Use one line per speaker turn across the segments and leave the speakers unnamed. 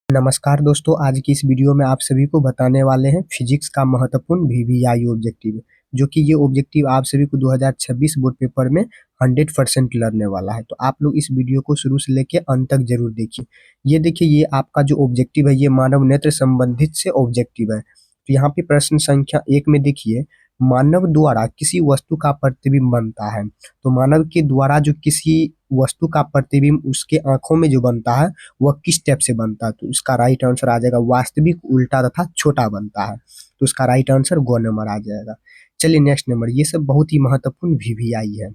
नमस्कार दोस्तों, आज की इस वीडियो में आप सभी को बताने वाले हैं फिजिक्स का महत्वपूर्ण वीवीआई ऑब्जेक्टिव, जो कि ये ऑब्जेक्टिव आप सभी को 2026 बोर्ड पेपर में 100% लड़ने वाला है। तो आप लोग इस वीडियो को शुरू से लेके अंत तक जरूर देखिए। ये देखिए, ये आपका जो ऑब्जेक्टिव है ये मानव नेत्र संबंधित से ऑब्जेक्टिव है। तो यहाँ पे प्रश्न संख्या 1 में देखिए, मानव द्वारा किसी वस्तु का प्रतिबिंब बनता है। तो मानव के द्वारा जो किसी वस्तु का प्रतिबिंब उसके आंखों में जो बनता है वह किस टाइप से बनता है। तो इसका राइट आंसर आ जाएगा वास्तविक, उल्टा तथा छोटा बनता है। तो इसका राइट आंसर ग नंबर आ जाएगा। चलिए नेक्स्ट नंबर, ये सब बहुत ही महत्वपूर्ण वीवीआई है।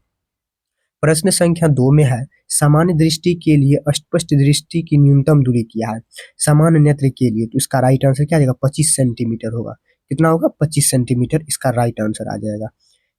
प्रश्न संख्या 2 में है, सामान्य दृष्टि के लिए स्पष्ट दृष्टि की न्यूनतम दूरी क्या है सामान्य नेत्र के लिए। तो इसका राइट आंसर क्या आ जाएगा, 25 सेंटीमीटर होगा। कितना होगा, 25 सेंटीमीटर इसका राइट आंसर आ जाएगा।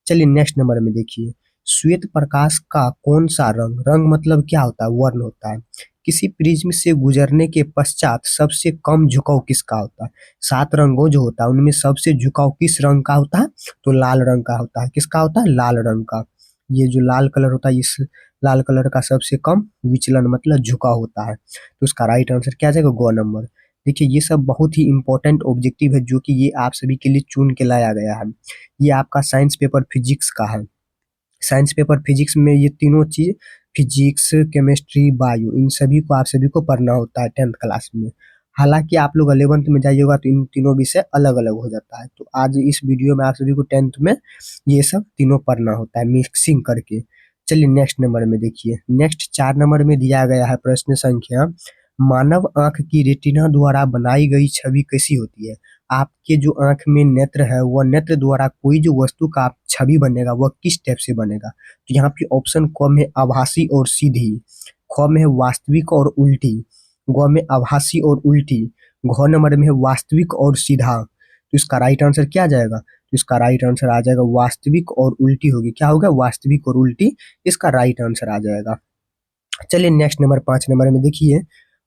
चलिए नेक्स्ट नंबर में देखिए, श्वेत प्रकाश का कौन सा रंग, रंग मतलब क्या होता है, वर्ण होता है। किसी प्रिज्म से गुजरने के पश्चात सबसे कम झुकाव किसका होता है। 7 रंगों जो होता है उनमें सबसे झुकाव किस रंग का होता है, तो लाल रंग का होता है। किसका होता है, लाल रंग का। ये जो लाल कलर होता है, इस लाल कलर का सबसे कम विचलन मतलब झुकाव होता है। तो इसका राइट आंसर क्या आ जाएगा, ग नंबर। देखिए, ये सब बहुत ही इंपॉर्टेंट ऑब्जेक्टिव है जो कि ये आप सभी के लिए चुन के लाया गया है। ये आपका साइंस पेपर फिजिक्स का है। साइंस पेपर फिजिक्स में ये तीनों चीज, फिजिक्स, केमिस्ट्री, बायो, इन सभी को आप सभी को पढ़ना होता है 10th क्लास में। हालांकि आप लोग 11th में जाइएगा तो इन तीनों विषय अलग अलग हो जाता है। तो आज इस वीडियो में आप सभी को 10th में ये सब तीनों पढ़ना होता है मिक्सिंग करके। चलिए नेक्स्ट नंबर में देखिए, नेक्स्ट 4 नंबर में दिया गया है प्रश्न संख्या, मानव आंख की रेटिना द्वारा बनाई गई छवि कैसी होती है। आपके जो आंख में नेत्र है वह नेत्र द्वारा कोई जो वस्तु का छवि बनेगा वह किस टाइप से बनेगा। तो यहाँ पे ऑप्शन क में आभासी और सीधी, ख में है वास्तविक और उल्टी, ग में आभासी और उल्टी, घ नंबर में है वास्तविक और सीधा। तो इसका राइट आंसर क्या आ जाएगा, तो इसका राइट आंसर आ जाएगा वास्तविक और उल्टी होगी। क्या होगा, वास्तविक और उल्टी, इसका राइट आंसर आ जाएगा। चलिए नेक्स्ट नंबर 5 नंबर में देखिए,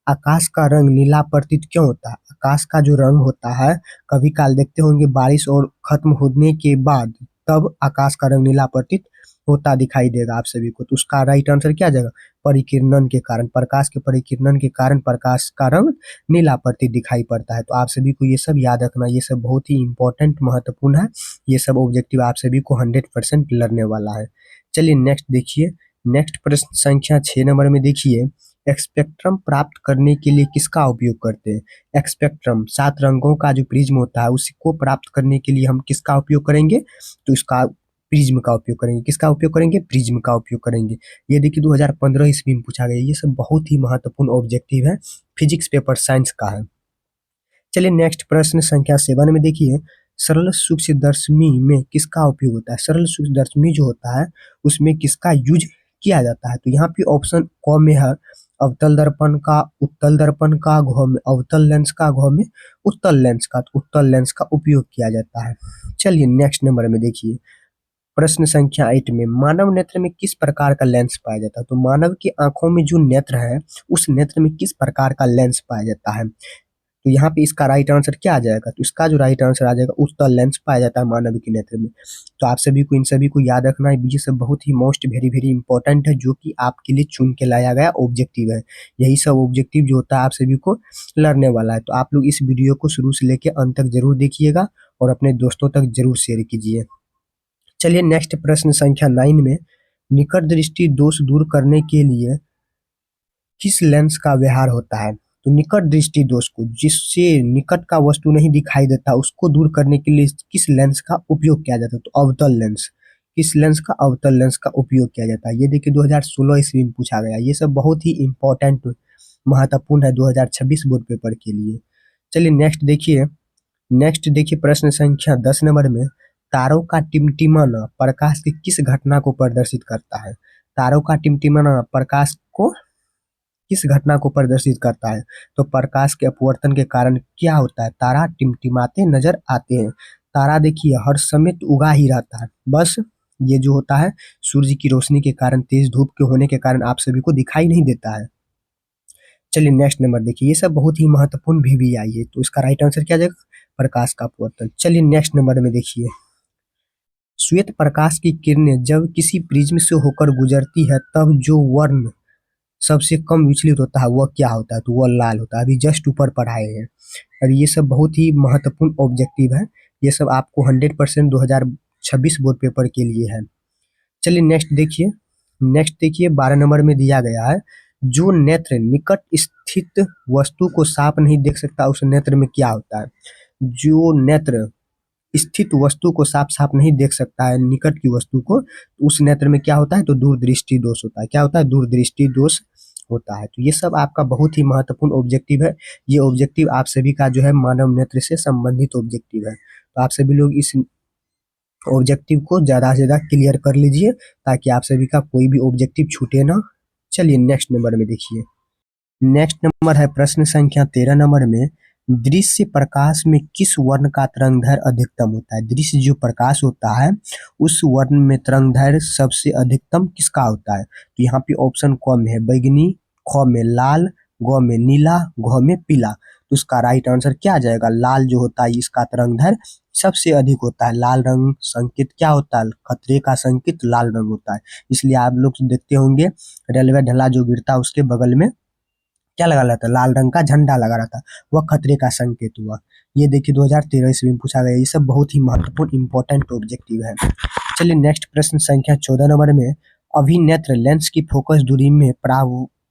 आकाश का रंग नीला प्रतीत क्यों होता है। आकाश का जो रंग होता है, कभी काल देखते होंगे बारिश और खत्म होने के बाद तब आकाश का रंग नीला प्रतीत होता दिखाई देगा आप सभी को। तो उसका राइट आंसर क्या आ जाएगा, परिकिरणन के कारण, प्रकाश के परिकिरणन के कारण प्रकाश का रंग नीला प्रतीत दिखाई पड़ता है। तो आप सभी को ये सब याद रखना, ये सब बहुत ही इंपॉर्टेंट महत्वपूर्ण है। ये सब ऑब्जेक्टिव आप सभी को 100% लड़ने वाला है। चलिए नेक्स्ट देखिए, नेक्स्ट प्रश्न संख्या 6 नंबर में देखिए, स्पेक्ट्रम प्राप्त करने के लिए किसका उपयोग करते हैं। स्पेक्ट्रम 7 रंगों का जो प्रिज्म होता है उसको प्राप्त करने के लिए हम किसका उपयोग करेंगे, तो इसका प्रिज्म का उपयोग करेंगे। किसका उपयोग करेंगे, प्रिज्म का उपयोग करेंगे। ये देखिए 2015 ईस्वी में पूछा गया। ये सब बहुत ही महत्वपूर्ण ऑब्जेक्टिव है, फिजिक्स पेपर साइंस का है। चलिए नेक्स्ट प्रश्न संख्या 7 में देखिए, सरल सूक्ष्मदर्शी में किसका उपयोग होता है। सरल सूक्ष्मदर्शी जो होता है उसमें किसका यूज किया जाता है। तो यहाँ पे ऑप्शन क में है अवतल दर्पण का, उत्तल दर्पण का, घ में अवतल लेंस का, घ में उत्तल लेंस का। तो उत्तल लेंस का उपयोग किया जाता है। चलिए नेक्स्ट नंबर में देखिए, प्रश्न संख्या 8 में, मानव नेत्र में किस प्रकार का लेंस पाया जाता है। तो मानव की आंखों में जो नेत्र है उस नेत्र में किस प्रकार का लेंस पाया जाता है। तो यहाँ पे इसका राइट आंसर क्या आ जाएगा, तो इसका जो राइट आंसर आ जाएगा उत्तल लेंस पाया जाता है मानव के नेत्र में। तो आप सभी को इन सभी को याद रखना है। ये सब बहुत ही मोस्ट वेरी वेरी इंपॉर्टेंट है जो कि आपके लिए चुन के लाया गया ऑब्जेक्टिव है। यही सब ऑब्जेक्टिव जो होता है आप सभी को लड़ने वाला है। तो आप लोग इस वीडियो को शुरू से लेकर अंत तक जरूर देखिएगा और अपने दोस्तों तक जरूर शेयर कीजिए। चलिए नेक्स्ट प्रश्न संख्या 9 में, निकट दृष्टि दोष दूर करने के लिए किस लेंस का व्यवहार होता है। तो निकट दृष्टि दोष को, जिससे निकट का वस्तु नहीं दिखाई देता, उसको दूर करने के लिए किस लेंस का उपयोग किया जाता है। तो अवतल लेंस, किस लेंस का, अवतल लेंस का उपयोग किया जाता है। ये देखिए 2016 ईस्वी में पूछा गया। ये सब बहुत ही इंपॉर्टेंट महत्वपूर्ण है 2026 बोर्ड पेपर के लिए। चलिए नेक्स्ट देखिए प्रश्न संख्या 10 नंबर में, तारों का टिमटिमाना प्रकाश की किस घटना को प्रदर्शित करता है। तारों का टिमटिमाना प्रकाश को किस घटना को प्रदर्शित करता है। तो प्रकाश के अपवर्तन के कारण क्या होता है, तारा टिमटिमाते नजर आते हैं। तारा देखिए हर समय तो उगा ही रहता है, बस ये जो होता है सूर्य की रोशनी के कारण, तेज धूप के होने के कारण आप सभी को दिखाई नहीं देता है। चलिए नेक्स्ट नंबर देखिए, ये सब बहुत ही महत्वपूर्ण भी आई है। तो इसका राइट आंसर क्या आ जाएगा, प्रकाश का अपवर्तन। चलिए नेक्स्ट नंबर में देखिए, श्वेत प्रकाश की किरणें जब किसी प्रिज्म से होकर गुजरती है तब जो वर्ण सबसे कम विचलित होता है वह क्या होता है, तो वह लाल होता है। अभी जस्ट ऊपर पढ़ाए हैं। और ये सब बहुत ही महत्वपूर्ण ऑब्जेक्टिव है। ये सब आपको 100% 2026 बोर्ड पेपर के लिए है। चलिए नेक्स्ट देखिए। नेक्स्ट देखिए 12 नंबर में दिया गया है, जो नेत्र निकट स्थित वस्तु को साफ नहीं देख सकता उस नेत्र में क्या होता है। जो नेत्र स्थित वस्तु को साफ साफ नहीं देख सकता है, निकट की वस्तु को, तो उस नेत्र में क्या होता है, तो दूरदृष्टि दोष होता है। क्या होता है, दूरदृष्टि दोष होता है। तो ये सब आपका बहुत ही महत्वपूर्ण ऑब्जेक्टिव है। ये ऑब्जेक्टिव आप सभी का जो है मानव नेत्र से संबंधित ऑब्जेक्टिव है। तो आप सभी लोग इस ऑब्जेक्टिव को ज़्यादा से ज़्यादा क्लियर कर लीजिए, ताकि आप सभी का कोई भी ऑब्जेक्टिव छूटे ना। चलिए नेक्स्ट नंबर में देखिए। नेक्स्ट नंबर है प्रश्न संख्या 13 नंबर में, दृश्य प्रकाश में किस वर्ण का तरंगदैर्घ्य अधिकतम होता है। दृश्य जो प्रकाश होता है उस वर्ण में तरंगदैर्घ्य सबसे अधिकतम किसका होता है। तो यहाँ पे ऑप्शन क में है बैगनी, ख में लाल, ग में नीला, घ में पीला। तो उसका राइट आंसर क्या आ जाएगा, लाल जो होता है इसका तरंगदैर्घ्य सबसे अधिक होता है। लाल रंग संकेत क्या होता है, खतरे का संकेत लाल रंग होता है। इसलिए आप लोग देखते होंगे रेलवे ढला जो गिरता है उसके बगल में क्या लगा रहता है, लाल रंग का झंडा लगा रहता है, वह खतरे का संकेत हुआ। ये देखिए 2013 ईस्वी में पूछा गया। ये सब बहुत ही महत्वपूर्ण इंपॉर्टेंट ऑब्जेक्टिव है। चलिए नेक्स्ट प्रश्न संख्या 14 नंबर में, अभिनेत्र लेंस की फोकस दूरी में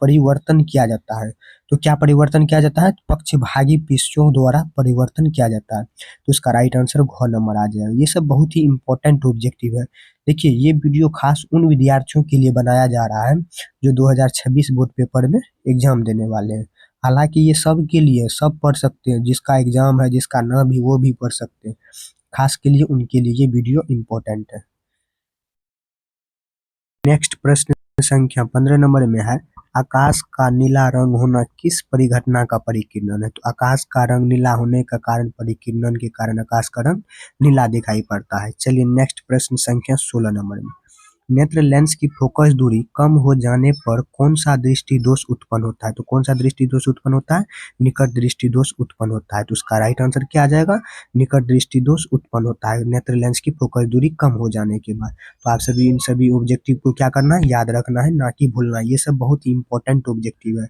परिवर्तन किया जाता है। तो क्या परिवर्तन किया जाता है, पक्षभागी पीछों द्वारा परिवर्तन किया जाता है। तो इसका राइट आंसर घ नंबर आ जाएगा। ये सब बहुत ही इंपॉर्टेंट ऑब्जेक्टिव है। देखिए ये वीडियो खास उन विद्यार्थियों के लिए बनाया जा रहा है जो 2026 बोर्ड पेपर में एग्जाम देने वाले हैं। हालांकि ये सब के लिए सब पढ़ सकते हैं, जिसका एग्जाम है जिसका ना भी वो भी पढ़ सकते हैं। खास के लिए उनके लिए ये वीडियो इम्पोर्टेंट है। नेक्स्ट प्रश्न संख्या 15 नंबर में है, आकाश का नीला रंग होना किस परिघटना का परिकीर्णन है। तो आकाश का रंग नीला होने का कारण परिकीर्णन के कारण आकाश का रंग नीला दिखाई पड़ता है। चलिए नेक्स्ट प्रश्न संख्या 16 नंबर में, नेत्र लेंस की फोकस दूरी कम हो जाने पर कौन सा दृष्टि दोष उत्पन्न होता है। तो कौन सा दृष्टि दोष उत्पन्न होता है, निकट दृष्टि दोष उत्पन्न होता है। तो उसका राइट आंसर क्या आ जाएगा, निकट दृष्टि दोष उत्पन्न होता है नेत्र लेंस की फोकस दूरी कम हो जाने के बाद। तो आप सभी इन सभी ऑब्जेक्टिव को क्या करना है, याद रखना है, ना कि भूलना है। ये सब बहुत ही इंपॉर्टेंट ऑब्जेक्टिव है।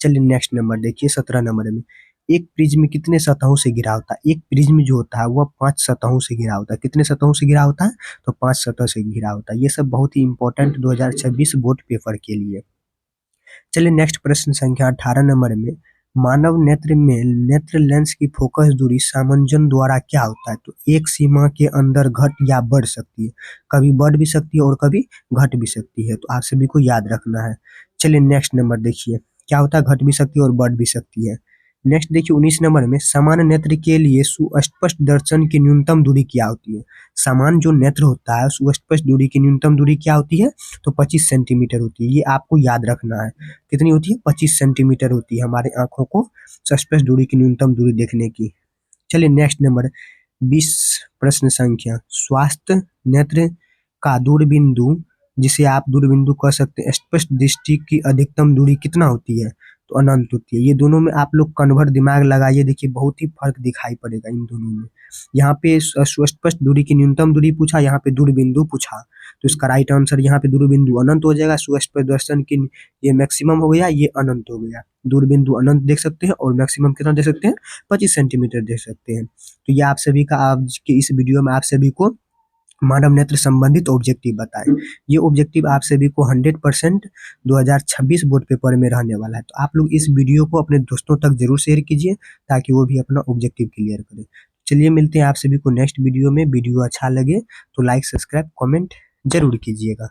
चलिए नेक्स्ट नंबर देखिए 17 नंबर में, एक प्रिज्म कितने सतहों से घिरा होता है। एक प्रिज्म जो होता है वह 5 सतहों से घिरा होता है। कितने सतहों से घिरा होता है, तो 5 सतह से घिरा होता है। ये सब बहुत ही इंपॉर्टेंट 2026 बोर्ड पेपर के लिए। चलिए नेक्स्ट प्रश्न संख्या 18 नंबर में, मानव नेत्र में नेत्र लेंस की फोकस दूरी सामंजन द्वारा क्या होता है। तो एक सीमा के अंदर घट या बढ़ सकती है, कभी बढ़ भी सकती है और कभी घट भी सकती है। तो आप सभी को याद रखना है। चलिए नेक्स्ट नंबर देखिए, क्या होता है, घट भी सकती है और बढ़ भी सकती है। नेक्स्ट देखिए 19 नंबर में, सामान्य नेत्र के लिए सुस्पष्ट दर्शन की न्यूनतम दूरी क्या होती है। सामान्य जो नेत्र होता है सुस्पष्ट दूरी की न्यूनतम दूरी क्या होती है, तो 25 सेंटीमीटर होती है। ये आपको याद रखना है। कितनी होती है, 25 सेंटीमीटर होती है हमारे आंखों को सस्पेंस दूरी की न्यूनतम दूरी देखने की। चलिए नेक्स्ट नंबर 20 प्रश्न संख्या, स्वास्थ्य नेत्र का दूरबिंदु, जिसे आप दूरबिंदु कह सकते हैं, स्पष्ट दृष्टि की अधिकतम दूरी कितना होती है, तो अनंत होती है। ये दोनों में आप लोग कन्वर्ट दिमाग लगाइए, देखिए बहुत ही फर्क दिखाई पड़ेगा इन दोनों में। यहाँ पे सुस्पष्ट दूरी की न्यूनतम दूरी पूछा, यहाँ पे दूरबिंदु पूछा। तो इसका राइट आंसर यहाँ पे दूरबिंदु अनंत हो जाएगा। सुस्पष्ट दर्शन की ये मैक्सिमम हो गया, ये अनंत हो गया। दूरबिंदु अनंत देख सकते हैं और मैक्सिमम कितना देख सकते हैं, 25 सेंटीमीटर देख सकते हैं। तो ये आप सभी का आज के इस वीडियो में आप सभी को मानव नेत्र संबंधित ऑब्जेक्टिव बताए। ये ऑब्जेक्टिव आप सभी को 100% 2026 बोर्ड पेपर में रहने वाला है। तो आप लोग इस वीडियो को अपने दोस्तों तक जरूर शेयर कीजिए, ताकि वो भी अपना ऑब्जेक्टिव क्लियर करें। चलिए मिलते हैं आप सभी को नेक्स्ट वीडियो में। वीडियो अच्छा लगे तो लाइक सब्सक्राइब कमेंट जरूर कीजिएगा।